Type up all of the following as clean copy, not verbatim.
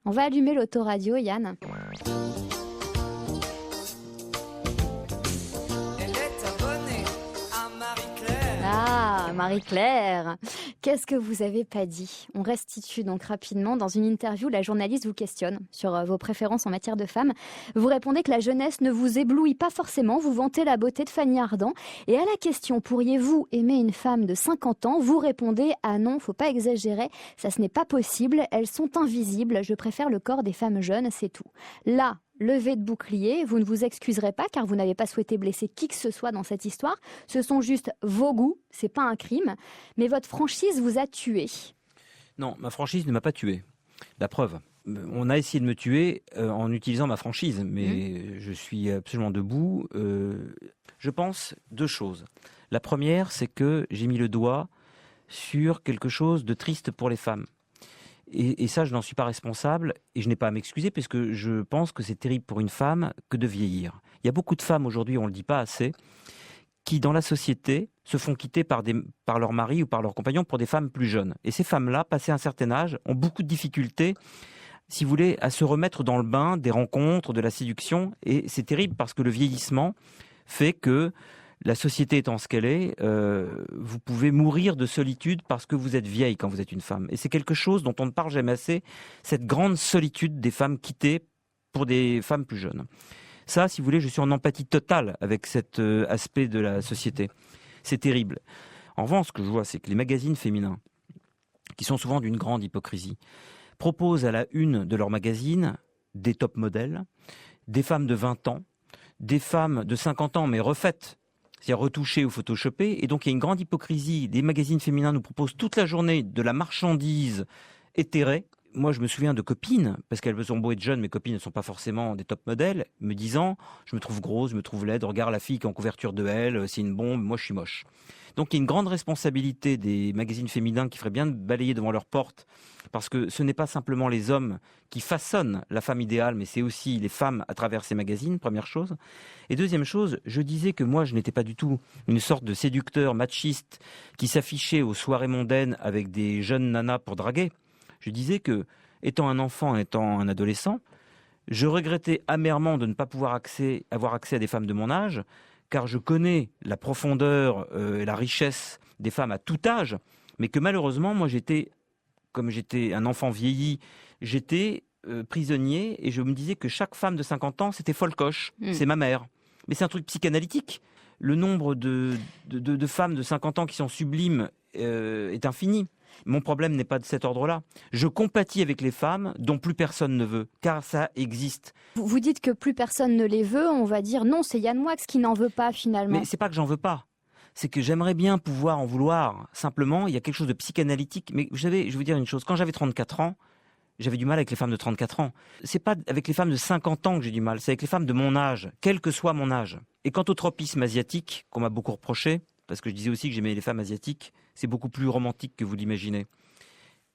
On va allumer l'autoradio, Yann. Ah, Marie-Claire, qu'est-ce que vous avez pas dit? On restitue donc rapidement. Dans une interview, la journaliste vous questionne sur vos préférences en matière de femmes. Vous répondez que la jeunesse ne vous éblouit pas forcément. Vous vantez la beauté de Fanny Ardant. Et à la question, pourriez-vous aimer une femme de 50 ans? Vous répondez, ah non, faut pas exagérer. Ça, ce n'est pas possible. Elles sont invisibles. Je préfère le corps des femmes jeunes, c'est tout. Là, levée de bouclier, vous ne vous excuserez pas car vous n'avez pas souhaité blesser qui que ce soit dans cette histoire. Ce sont juste vos goûts, c'est pas un crime, mais votre franchise vous a tué. Non, ma franchise ne m'a pas tué. La preuve, on a essayé de me tuer en utilisant ma franchise, mais je suis absolument debout. Je pense deux choses. La première, c'est que j'ai mis le doigt sur quelque chose de triste pour les femmes. Et ça, je n'en suis pas responsable et je n'ai pas à m'excuser parce que je pense que c'est terrible pour une femme que de vieillir. Il y a beaucoup de femmes aujourd'hui, on ne le dit pas assez, qui dans la société se font quitter par leur mari ou par leur compagnon pour des femmes plus jeunes. Et ces femmes-là, passé un certain âge, ont beaucoup de difficultés, si vous voulez, à se remettre dans le bain des rencontres, de la séduction. Et c'est terrible parce que le vieillissement fait que la société étant ce qu'elle est, vous pouvez mourir de solitude parce que vous êtes vieille quand vous êtes une femme. Et c'est quelque chose dont on ne parle jamais assez, cette grande solitude des femmes quittées pour des femmes plus jeunes. Ça, si vous voulez, je suis en empathie totale avec cet aspect de la société. C'est terrible. En revanche, ce que je vois, c'est que les magazines féminins, qui sont souvent d'une grande hypocrisie, proposent à la une de leur magazine des top modèles, des femmes de 20 ans, des femmes de 50 ans, mais refaites, c'est-à-dire retouchées ou photoshopées. Et donc, il y a une grande hypocrisie. Des magazines féminins nous proposent toute la journée de la marchandise éthérée. Moi, je me souviens de copines, parce qu'elles sont beaux être jeunes, mes copines ne sont pas forcément des top modèles, me disant « je me trouve grosse, je me trouve laide, regarde la fille qui est en couverture de Elle, c'est une bombe, moi je suis moche ». Donc, il y a une grande responsabilité des magazines féminins qui feraient bien de balayer devant leur porte, parce que ce n'est pas simplement les hommes qui façonnent la femme idéale, mais c'est aussi les femmes à travers ces magazines, première chose. Et deuxième chose, je disais que moi, je n'étais pas du tout une sorte de séducteur machiste qui s'affichait aux soirées mondaines avec des jeunes nanas pour draguer. Je disais que, étant un enfant, étant un adolescent, je regrettais amèrement de ne pas pouvoir avoir accès à des femmes de mon âge, car je connais la profondeur et la richesse des femmes à tout âge, mais que malheureusement, moi, comme j'étais un enfant vieilli, j'étais prisonnier et je me disais que chaque femme de 50 ans, c'était folcoche, c'est ma mère. Mais c'est un truc psychanalytique. Le nombre de femmes de 50 ans qui sont sublimes est infini. Mon problème n'est pas de cet ordre-là. Je compatis avec les femmes dont plus personne ne veut, car ça existe. Vous dites que plus personne ne les veut, on va dire non, c'est Yann Moix qui n'en veut pas finalement. Mais c'est pas que j'en veux pas. C'est que j'aimerais bien pouvoir en vouloir. Simplement, il y a quelque chose de psychanalytique. Mais vous savez, je vais vous dire une chose. Quand j'avais 34 ans, j'avais du mal avec les femmes de 34 ans. C'est pas avec les femmes de 50 ans que j'ai du mal, c'est avec les femmes de mon âge, quel que soit mon âge. Et quant au tropisme asiatique, qu'on m'a beaucoup reproché, parce que je disais aussi que j'aimais les femmes asiatiques, c'est beaucoup plus romantique que vous l'imaginez.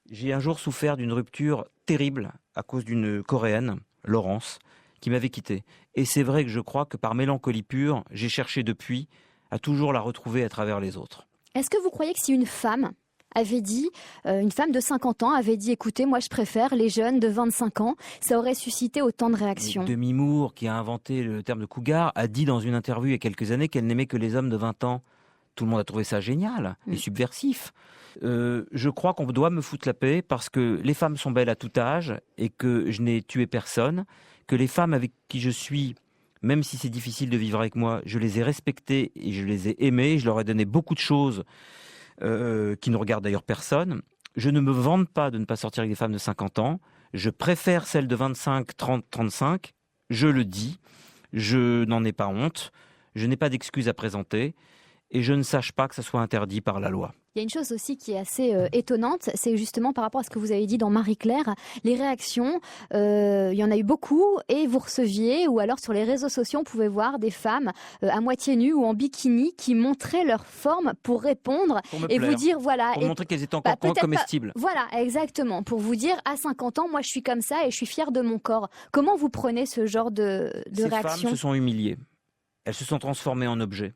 J'ai un jour souffert d'une rupture terrible à cause d'une Coréenne, Laurence, qui m'avait quitté. Et c'est vrai que je crois que par mélancolie pure, j'ai cherché depuis à toujours la retrouver à travers les autres. Est-ce que vous croyez que si une femme avait dit, une femme de 50 ans avait dit, écoutez, moi je préfère les jeunes de 25 ans, ça aurait suscité autant de réactions? Demi Moore, qui a inventé le terme de cougar, a dit dans une interview il y a quelques années qu'elle n'aimait que les hommes de 20 ans. Tout le monde a trouvé ça génial et subversif. Je crois qu'on doit me foutre la paix parce que les femmes sont belles à tout âge et que je n'ai tué personne, que les femmes avec qui je suis, même si c'est difficile de vivre avec moi, je les ai respectées et je les ai aimées, je leur ai donné beaucoup de choses qui ne regardent d'ailleurs personne. Je ne me vante pas de ne pas sortir avec des femmes de 50 ans. Je préfère celles de 25, 30, 35. Je le dis. Je n'en ai pas honte. Je n'ai pas d'excuses à présenter. Et je ne sache pas que ça soit interdit par la loi. Il y a une chose aussi qui est assez étonnante, c'est justement par rapport à ce que vous avez dit dans Marie-Claire, les réactions, il y en a eu beaucoup et vous receviez, ou alors sur les réseaux sociaux, on pouvait voir des femmes à moitié nues ou en bikini qui montraient leur forme pour répondre et vous dire voilà. Pour montrer qu'elles étaient encore comestibles. Voilà, exactement, pour vous dire à 50 ans, moi je suis comme ça et je suis fière de mon corps. Comment vous prenez ce genre de réaction? Ces femmes se sont humiliées, elles se sont transformées en objets.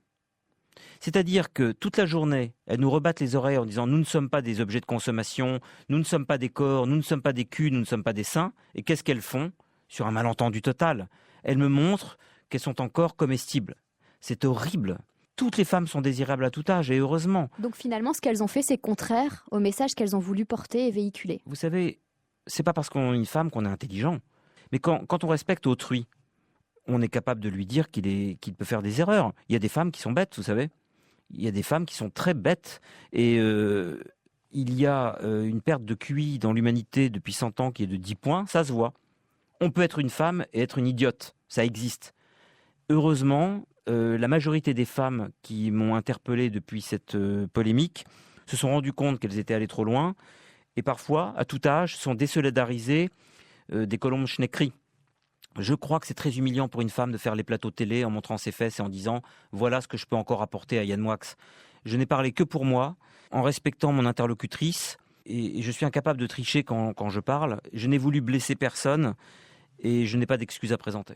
C'est-à-dire que toute la journée, elles nous rebattent les oreilles en disant « nous ne sommes pas des objets de consommation, nous ne sommes pas des corps, nous ne sommes pas des culs, nous ne sommes pas des seins ». Et qu'est-ce qu'elles font? Sur un malentendu total, elles me montrent qu'elles sont encore comestibles. C'est horrible. Toutes les femmes sont désirables à tout âge, et heureusement. Donc finalement, ce qu'elles ont fait, c'est contraire au message qu'elles ont voulu porter et véhiculer. Vous savez, c'est pas parce qu'on est une femme qu'on est intelligent. Mais quand on respecte autrui, on est capable de lui dire qu'il peut faire des erreurs. Il y a des femmes qui sont bêtes, vous savez. Il y a des femmes qui sont très bêtes. Et il y a une perte de QI dans l'humanité depuis 100 ans qui est de 10 points, ça se voit. On peut être une femme et être une idiote, ça existe. Heureusement, la majorité des femmes qui m'ont interpellé depuis cette polémique se sont rendues compte qu'elles étaient allées trop loin et parfois, à tout âge, sont désolidarisées des colombes schneckries. Je crois que c'est très humiliant pour une femme de faire les plateaux télé en montrant ses fesses et en disant « voilà ce que je peux encore apporter à Yann Moix ». Je n'ai parlé que pour moi, en respectant mon interlocutrice, et je suis incapable de tricher quand je parle. Je n'ai voulu blesser personne et je n'ai pas d'excuses à présenter.